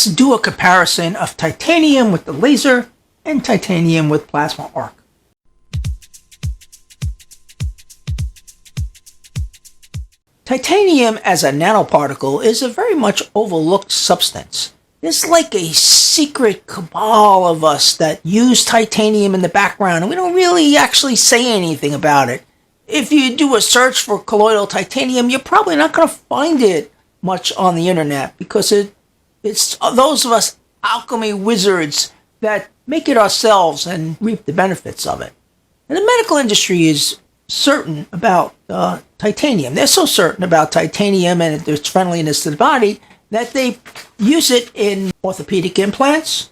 let's do a comparison of titanium with the laser and titanium with plasma arc. Titanium as a nanoparticle is a very much overlooked substance. There's like a secret cabal of us that use titanium in the background, and we don't really actually say anything about it. If you do a search for colloidal titanium, you're probably not going to find it much on the internet because it's those of us alchemy wizards that make it ourselves and reap the benefits of it. And the medical industry is certain about titanium. They're so certain about titanium and its friendliness to the body that they use it in orthopedic implants,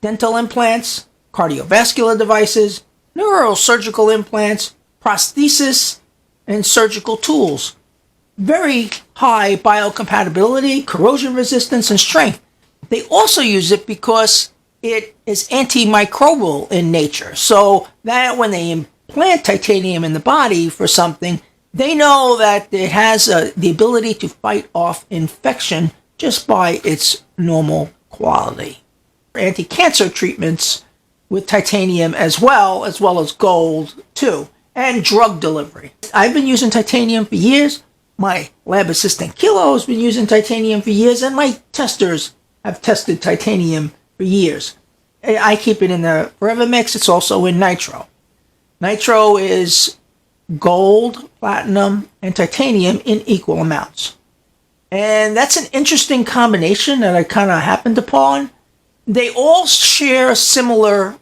dental implants, cardiovascular devices, neurosurgical implants, prosthesis, and surgical tools. Very high biocompatibility, corrosion resistance, and strength. They also use it because it is antimicrobial in nature, so that when they implant titanium in the body for something, they know that it has the ability to fight off infection just by its normal quality. Anti-cancer treatments with titanium as well as gold too, and drug delivery. I've been using titanium for years. My lab assistant Kilo has been using titanium for years, and my testers have tested titanium for years. I keep it in the Forever Mix. It's also in nitro. Nitro is gold, platinum, and titanium in equal amounts. And that's an interesting combination that I kind of happened upon. They all share similar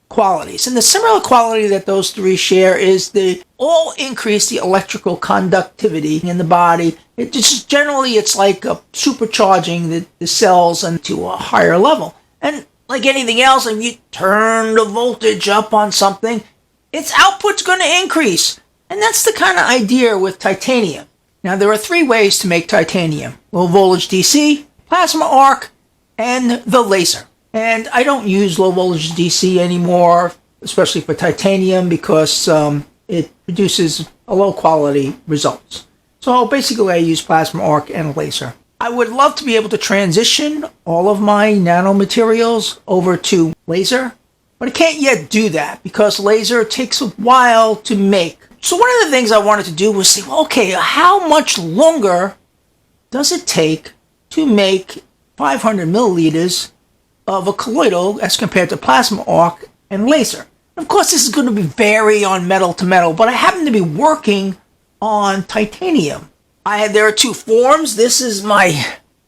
qualities. And the similar quality that those three share is they all increase the electrical conductivity in the body. It just generally, it's like supercharging the cells into a higher level. And like anything else, if you turn the voltage up on something, its output's going to increase. And that's the kind of idea with titanium. Now, there are three ways to make titanium: low voltage DC, plasma arc, and the laser. And I don't use low voltage DC anymore, especially for titanium, because it produces a low quality results. So basically I use plasma arc and laser. I would love to be able to transition all of my nanomaterials over to laser, but I can't yet do that because laser takes a while to make. So one of the things I wanted to do was say, well, okay, how much longer does it take to make 500 milliliters of a colloidal as compared to plasma arc and laser? Of course, this is going to vary on metal to metal, but I happen to be working on titanium. There are two forms. This is my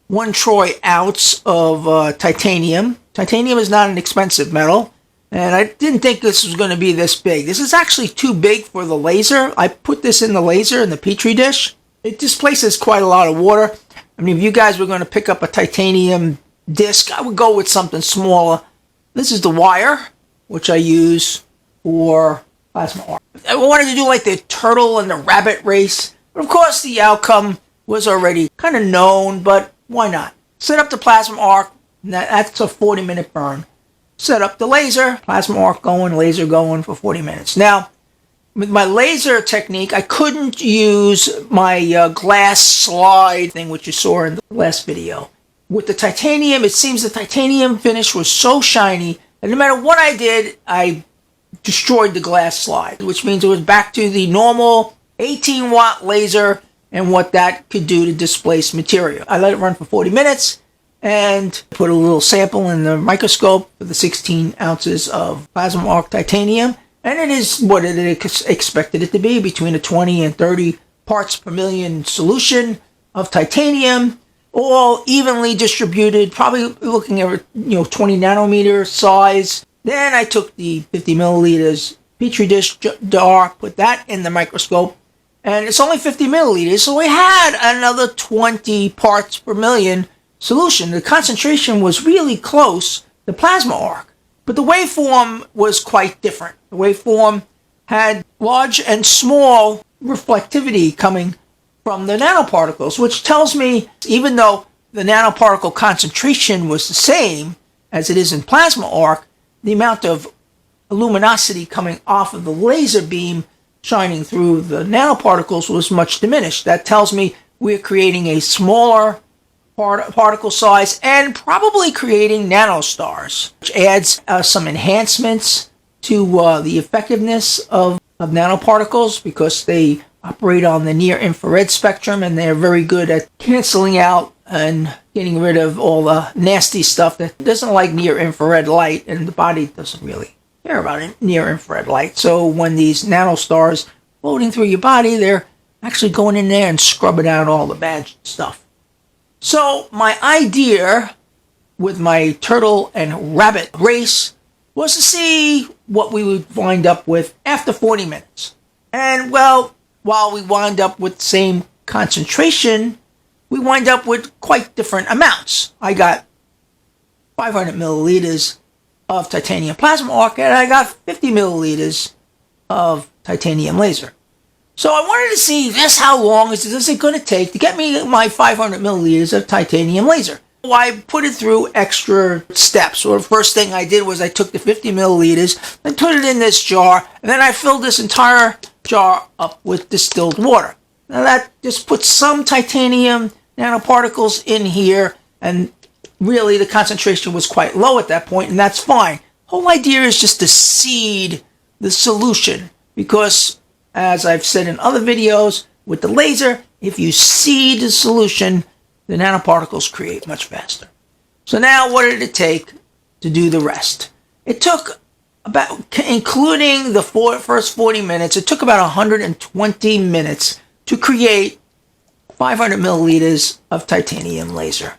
1 troy ounce of titanium. Titanium is not an expensive metal, and I didn't think this was going to be this big. This is actually too big for the laser. I put this in the laser in the Petri dish. It displaces quite a lot of water. I mean, if you guys were going to pick up a titanium disc, I would go with something smaller. This is the wire, which I use for plasma arc. I wanted to do like the turtle and the rabbit race, but of course the outcome was already kind of known, but why not? Set up the plasma arc, that's a 40-minute burn. Set up the laser, plasma arc going, laser going for 40 minutes. Now, with my laser technique, I couldn't use my glass slide thing, which you saw in the last video. With the titanium, it seems the titanium finish was so shiny that no matter what I did, I destroyed the glass slide, which means it was back to the normal 18-watt laser and what that could do to displace material. I let it run for 40 minutes and put a little sample in the microscope for the 16 ounces of plasma arc titanium, and it is what it expected it to be, between a 20 and 30 parts per million solution of titanium, all evenly distributed, probably looking at 20 nanometer size. Then I took the 50 milliliters Petri dish jar, put that in the microscope, and it's only 50 milliliters, so we had another 20 parts per million solution. The concentration was really close to plasma arc, but the waveform was quite different. The waveform had large and small reflectivity coming from the nanoparticles, which tells me even though the nanoparticle concentration was the same as it is in plasma arc, the amount of luminosity coming off of the laser beam shining through the nanoparticles was much diminished. That tells me we're creating a smaller particle size and probably creating nanostars, which adds some enhancements to the effectiveness of nanoparticles because they operate on the near infrared spectrum and they're very good at canceling out and getting rid of all the nasty stuff that doesn't like near infrared light, and the body doesn't really care about near infrared light. So when these nanostars floating through your body, they're actually going in there and scrubbing out all the bad stuff. So my idea with my turtle and rabbit race was to see what we would wind up with after 40 minutes. And well, while we wind up with the same concentration, we wind up with quite different amounts. I got 500 milliliters of titanium plasma arc, and I got 50 milliliters of titanium laser. So I wanted to see just how long is it going to take to get me my 500 milliliters of titanium laser. So I put it through extra steps. So the first thing I did was I took the 50 milliliters and put it in this jar, and then I filled this entire jar up with distilled water. Now that just puts some titanium nanoparticles in here, and really the concentration was quite low at that point, and that's fine. The whole idea is just to seed the solution, because as I've said in other videos, with the laser, if you seed the solution, the nanoparticles create much faster. So now what did it take to do the rest? It took about, including the first 40 minutes, it took about 120 minutes to create 500 milliliters of titanium laser.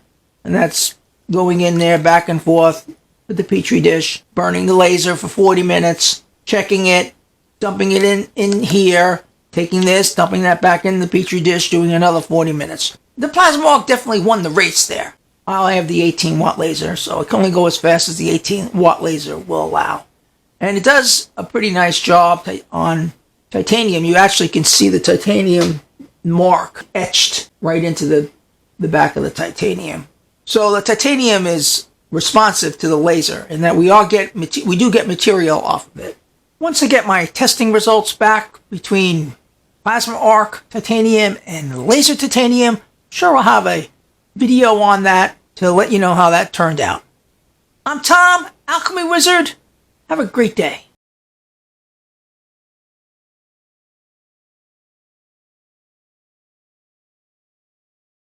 And that's going in there back and forth with the Petri dish, burning the laser for 40 minutes, checking it, dumping it in here, taking this, dumping that back in the Petri dish, doing another 40 minutes. The plasma arc definitely won the race there. I have the 18 watt laser, so it can only go as fast as the 18 watt laser will allow. And it does a pretty nice job on titanium. You actually can see the titanium mark etched right into the back of the titanium. So the titanium is responsive to the laser in that we do get material off of it. Once I get my testing results back between plasma arc titanium and laser titanium, sure I'll have a video on that to let you know how that turned out. I'm Tom, Alchemy Wizard. Have a great day.